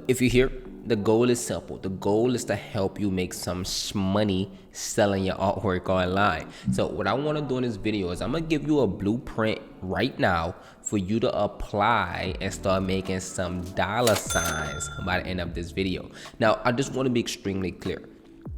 if you hear, the goal is simple. The goal is to help you make some money selling your artwork online. So what I want to do in this video is I'm going to give you a blueprint right now for you to apply and start making some dollar signs by the end of this video. Now, I just want to be extremely clear.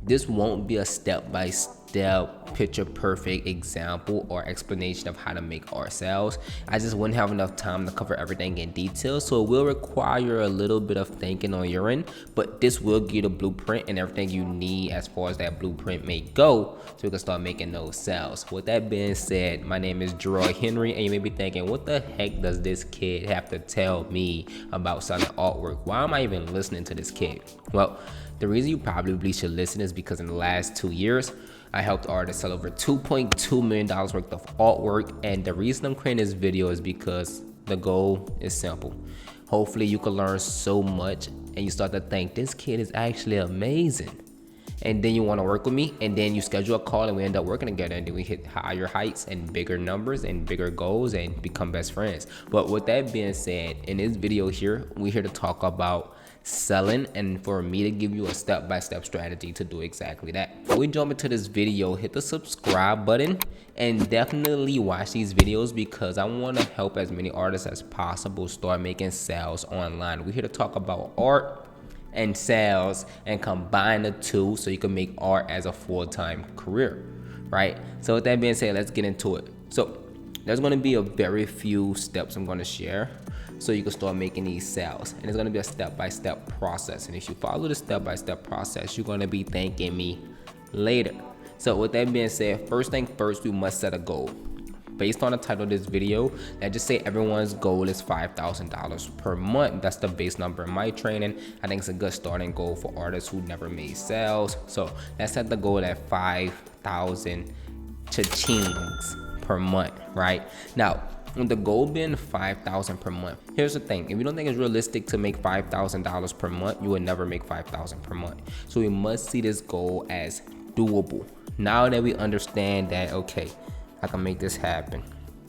This won't be a step-by-step, picture-perfect example or explanation of how to make art sales. I just wouldn't have enough time to cover everything in detail, so it will require a little bit of thinking on your end, but this will give you the blueprint and everything you need as far as that blueprint may go, so you can start making those sales. With that being said, my name is Jeroy Henry, and you may be thinking, what the heck does this kid have to tell me about selling artwork? Why am I even listening to this kid? Well, the reason you probably should listen is because in the last 2 years, I helped artists sell over $2.2 million worth of artwork. And the reason I'm creating this video is because the goal is simple. Hopefully you can learn so much and you start to think this kid is actually amazing. And then you want to work with me, and then you schedule a call and we end up working together, and then we hit higher heights and bigger numbers and bigger goals and become best friends. But with that being said, in this video here, we're here to talk about selling and for me to give you a step-by-step strategy to do exactly that. Before we jump into this video, hit the subscribe button and definitely watch these videos because I want to help as many artists as possible start making sales online. We're here to talk about art and sales and combine the two so you can make art as a full-time career, right? So with that being said, let's get into it. So there's going to be a very few steps I'm going to share so you can start making these sales, and it's going to be a step-by-step process. And if you follow the step-by-step process, you're going to be thanking me later. So with that being said, first thing first, we must set a goal. Based on the title of this video, let's just say everyone's goal is $5,000 per month. That's the base number in my training. I think it's a good starting goal for artists who never made sales. So let's set the goal at 5,000 cha-chings per month, right? Now, with the goal being 5,000 per month, here's the thing. If you don't think it's realistic to make $5,000 per month, you will never make 5,000 per month. So we must see this goal as doable. Now that we understand that, okay, I can make this happen.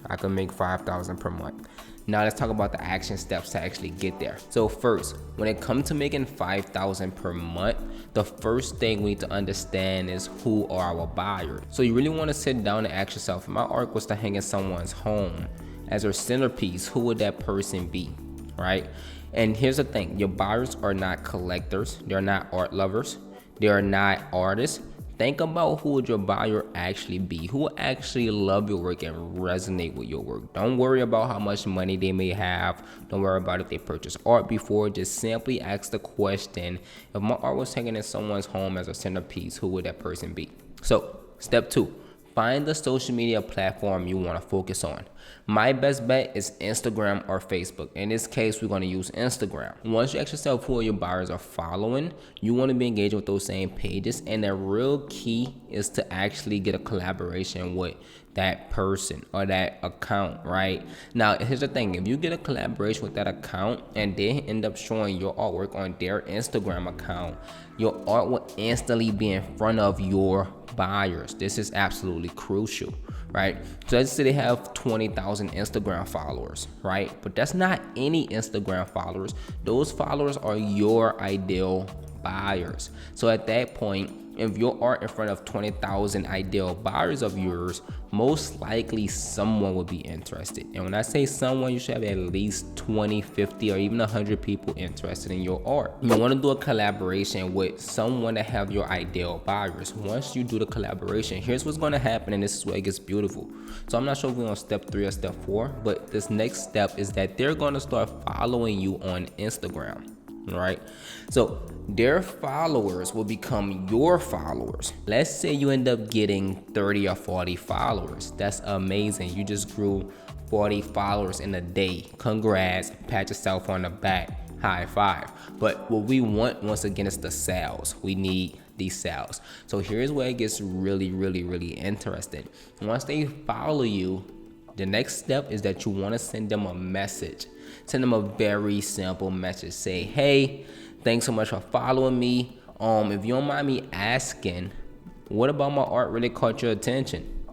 I can make 5,000 per month. Now let's talk about the action steps to actually get there. So first, when it comes to making 5,000 per month, the first thing we need to understand is who are our buyers. So you really want to sit down and ask yourself, if my art was to hang in someone's home as their centerpiece, who would that person be, right? And here's the thing, your buyers are not collectors, they're not art lovers, they are not artists. Think about who would your buyer actually be, who will actually love your work and resonate with your work. Don't worry about how much money they may have. Don't worry about if they purchased art before. Just simply ask the question, if my art was hanging in someone's home as a centerpiece, who would that person be? So step 2, find the social media platform you want to focus on. My best bet is Instagram or Facebook. In this case, we're going to use Instagram. Once you ask yourself who your buyers are following, you want to be engaged with those same pages. And the real key is to actually get a collaboration with that person or that account, right? Now, here's the thing. If you get a collaboration with that account and they end up showing your artwork on their Instagram account, your art will instantly be in front of your buyers. This is absolutely crucial, right? So let's say they have 20,000 Instagram followers, right? But that's not any Instagram followers. Those followers are your ideal buyers. So at that point, if your art in front of 20,000 ideal buyers of yours, most likely someone will be interested. And when I say someone, you should have at least 20, 50, or even 100 people interested in your art. You want to do a collaboration with someone that have your ideal buyers. Once you do the collaboration, here's what's going to happen, and this is where it gets beautiful. So I'm not sure if we're on step 3 or step 4, but this next step is that they're going to start following you on Instagram. Right? So their followers will become your followers. Let's say you end up getting 30 or 40 followers. That's amazing. You just grew 40 followers in a day. Congrats. Pat yourself on the back. High five. But what we want, once again, is the sales. We need these sales. So here's where it gets really, really, really interesting. Once they follow you, the next step is that you want to send them a message. Send them a very simple message. Say, hey, thanks so much for following me. If you don't mind me asking, what about my art really caught your attention?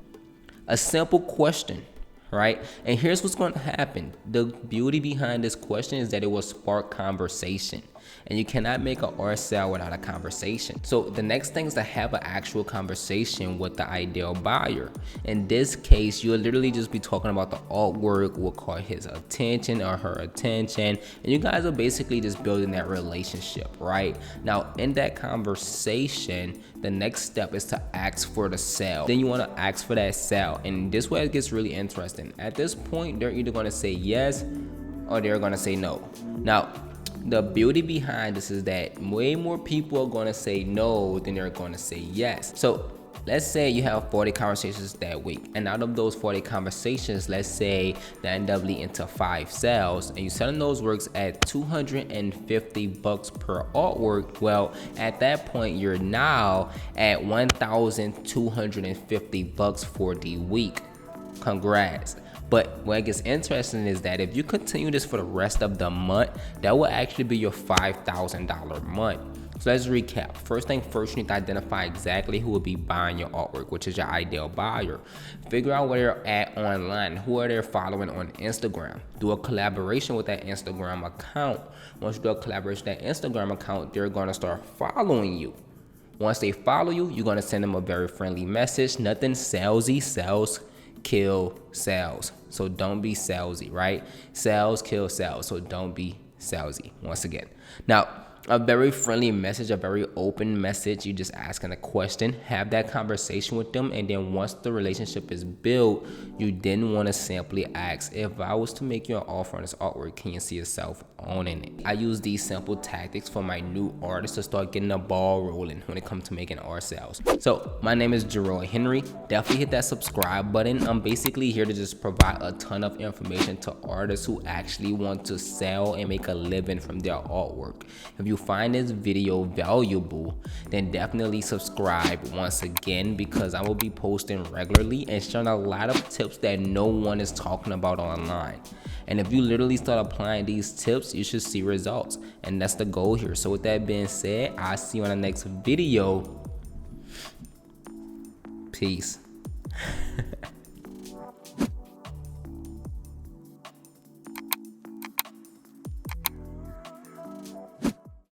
A simple question, right? And here's what's going to happen. The beauty behind this question is that it will spark conversation. And you cannot make an art sale without a conversation. So the next thing is to have an actual conversation with the ideal buyer. In this case, you'll literally just be talking about the artwork, what caught his attention or her attention, and you guys are basically just building that relationship, right? Now, in that conversation, the next step is to ask for the sale. Then you want to ask for that sale, and this way it gets really interesting. At this point, they're either going to say yes or they're going to say no. Now, the beauty behind this is that way more people are going to say no than they're going to say yes. So let's say you have 40 conversations that week, and out of those 40 conversations, let's say that end up leading to 5 sales, and you selling those works at $250 per artwork. Well, at that point, you're now at $1,250 for the week. Congrats. But what gets interesting is that if you continue this for the rest of the month, that will actually be your $5,000 month. So let's recap. First thing first, you need to identify exactly who will be buying your artwork, which is your ideal buyer. Figure out where they're at online, who are they following on Instagram. Do a collaboration with that Instagram account. Once you do a collaboration with that Instagram account, they're going to start following you. Once they follow you, you're going to send them a very friendly message. Nothing salesy. Sales kill sales. So don't be salesy, right? Sales kill sales. So don't be salesy. Once again. Now, a very friendly message, a very open message. You just asking a question, have that conversation with them, and then once the relationship is built, you then want to simply ask, if I was to make you an offer on this artwork, can you see yourself owning it? I use these simple tactics for my new artists to start getting the ball rolling when it comes to making art sales. So my name is Jerome Henry. Definitely hit that subscribe button. I'm basically here to just provide a ton of information to artists who actually want to sell and make a living from their artwork. If you find this video valuable, then definitely subscribe once again, because I will be posting regularly and sharing a lot of tips that no one is talking about online. And if you literally start applying these tips, you should see results, and that's the goal here. So with that being said, I'll see you on the next video. Peace.